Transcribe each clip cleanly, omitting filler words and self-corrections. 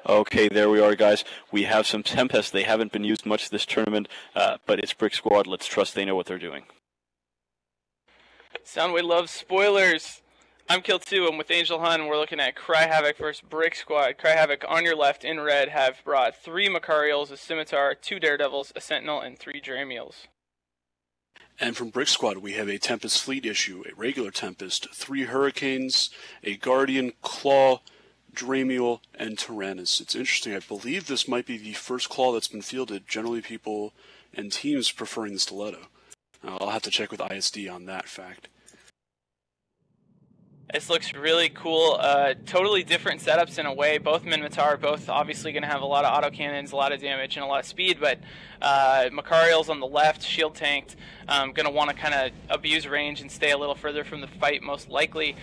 Okay, there we are, guys. We have some Tempests. They haven't been used much this tournament, but it's BricK squad. Let's trust they know what they're doing. Soundwave loves spoilers. I'm Kill2. I'm with Angel Hun. We're looking at Havoc versus BricK squad. Havoc on your left in red have brought 3 Macarials, a Scimitar, 2 Daredevils, a Sentinel, and 3 Dramiels. And from BricK squad, we have a Tempest Fleet issue, a regular Tempest, 3 Hurricanes, a Guardian, Claw, Dramiel, and Tyrannus. It's interesting. I believe this might be the first Claw that's been fielded. Generally, people and teams preferring the Stiletto. I'll have to check with ISD on that fact. This looks really cool. Totally different setups in a way. Both Minmatar, both obviously going to have a lot of autocannons, a lot of damage, and a lot of speed, but Macarial's on the left, shield tanked, going to want to kind of abuse range and stay a little further from the fight most likely,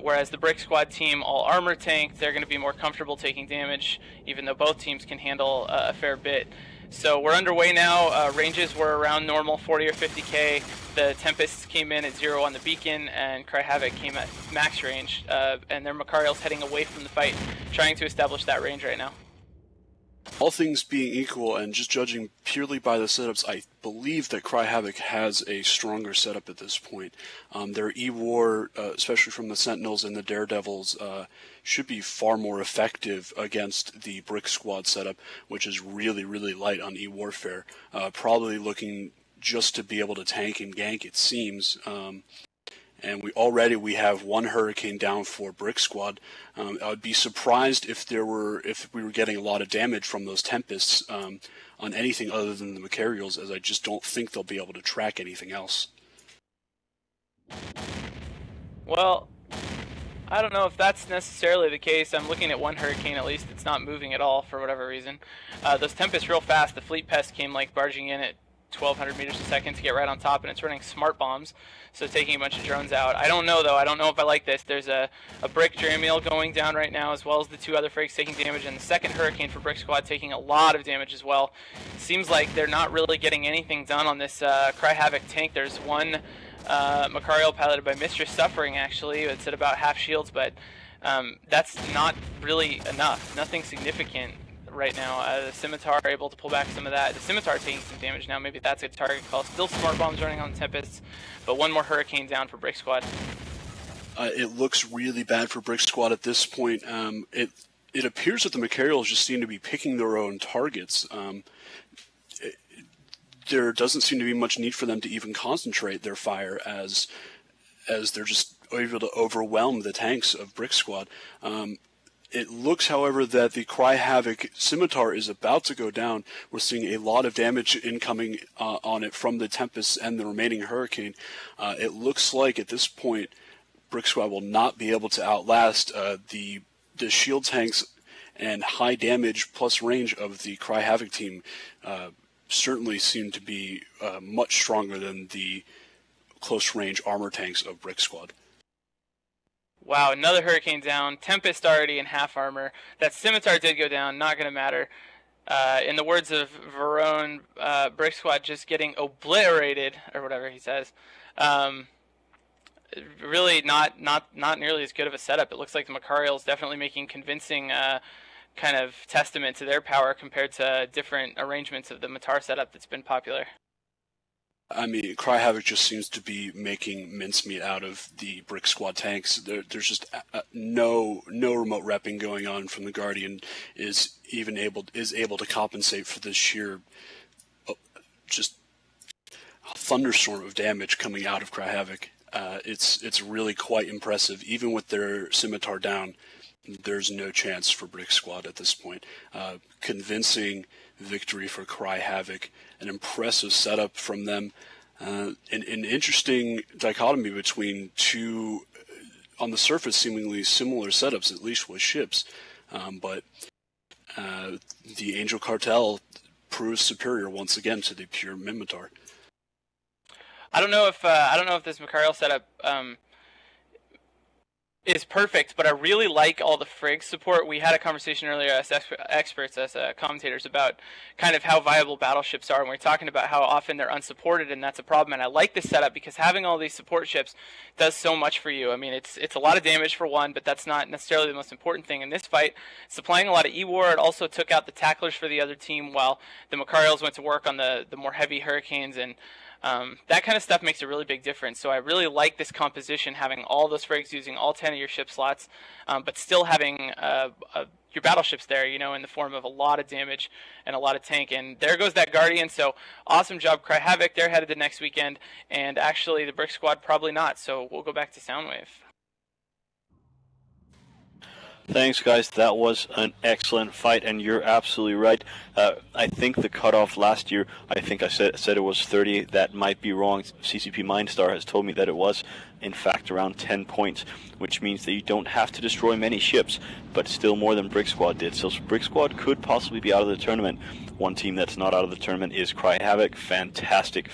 whereas the BricK squad team, all armor tanked, they're going to be more comfortable taking damage, even though both teams can handle a fair bit. So we're underway now. Ranges were around normal, 40 or 50k. The Tempests came in at 0 on the beacon, and Havoc came at max range. And their Macarial's heading away from the fight, trying to establish that range right now. All things being equal, and just judging purely by the setups, I believe that Havoc has a stronger setup at this point. Their E-War, especially from the Sentinels and the Daredevils, should be far more effective against the BricK squad setup, which is really, really light on E-Warfare. Probably looking just to be able to tank and gank, it seems. And we have 1 Hurricane down for BricK squad. I would be surprised if we were getting a lot of damage from those Tempests on anything other than the Macarials, as I just don't think they'll be able to track anything else. Well, I don't know if that's necessarily the case. I'm looking at 1 Hurricane at least. It's not moving at all for whatever reason. Those Tempests real fast. The Fleet Pest came like barging in at 1,200 meters a second to get right on top, and it's running smart bombs, so taking a bunch of drones out. I don't know, though. I don't know if I like this. There's a BricK Dramiel going down right now, as well as the 2 other Frakes taking damage, and the second Hurricane for BricK squad taking a lot of damage as well. Seems like they're not really getting anything done on this Havoc tank. There's 1 Macarial piloted by Mistress Suffering, actually. It's at about half shields, but that's not really enough. Nothing significant right now. The Scimitar are able to pull back some of that. The Scimitar taking some damage now. Maybe that's a target call. Still smart bombs running on the Tempests, but 1 more Hurricane down for BricK squad. It looks really bad for BricK squad at this point. It appears that the Macarials just seem to be picking their own targets. There doesn't seem to be much need for them to even concentrate their fire, as they're just able to overwhelm the tanks of BricK squad. It looks, however, that the Havoc Scimitar is about to go down. We're seeing a lot of damage incoming on it from the Tempest and the remaining Hurricane. It looks like at this point BricK squad will not be able to outlast the shield tanks and high damage plus range of the Havoc team. Certainly seem to be much stronger than the close range armor tanks of BricK squad. Wow, another Hurricane down. Tempest already in half armor. That Scimitar did go down, not going to matter. In the words of Verone, BricK squad just getting obliterated, or whatever he says. Really not nearly as good of a setup. It looks like the Macarial's definitely making convincing kind of testament to their power compared to different arrangements of the Matar setup that's been popular. I mean, Havoc just seems to be making mincemeat out of the BricK squad tanks. There's just no remote repping going on from the Guardian is able to compensate for this sheer just thunderstorm of damage coming out of Havoc. It's really quite impressive. Even with their Scimitar down, there's no chance for BricK squad at this point. Convincing victory for Havoc, an impressive setup from them, an interesting dichotomy between 2, on the surface, seemingly similar setups, at least with ships, but the Angel Cartel proves superior once again to the pure Minmatar. I don't know if this Macarial setup is perfect, but I really like all the Frigg support. We had a conversation earlier as experts, as commentators, about kind of how viable battleships are, and we are talking about how often they're unsupported, and that's a problem. And I like this setup because having all these support ships does so much for you. I mean, it's a lot of damage for one, but that's not necessarily the most important thing in this fight. Supplying a lot of E-War, it also took out the tacklers for the other team, while the Macarials went to work on the more heavy Hurricanes, and that kind of stuff makes a really big difference. So I really like this composition, having all those Frigs using all 10 of your ship slots, but still having your battleships there, you know, in the form of a lot of damage and a lot of tank. And there goes that Guardian. So awesome job, Cry Havoc. They're headed to next weekend, and actually the BricK squad probably not. So we'll go back to Soundwave. Thanks, guys. That was an excellent fight, and you're absolutely right. I think the cutoff last year, I think I said it was 30. That might be wrong. CCP Mindstar has told me that it was, in fact, around 10 points, which means that you don't have to destroy many ships, but still more than BricK squad did. So BricK squad could possibly be out of the tournament. One team that's not out of the tournament is Cry Havoc. Fantastic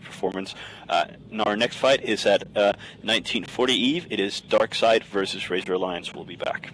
performance. Our next fight is at 1940 Eve. It is Dark Side versus Razor Alliance. We'll be back.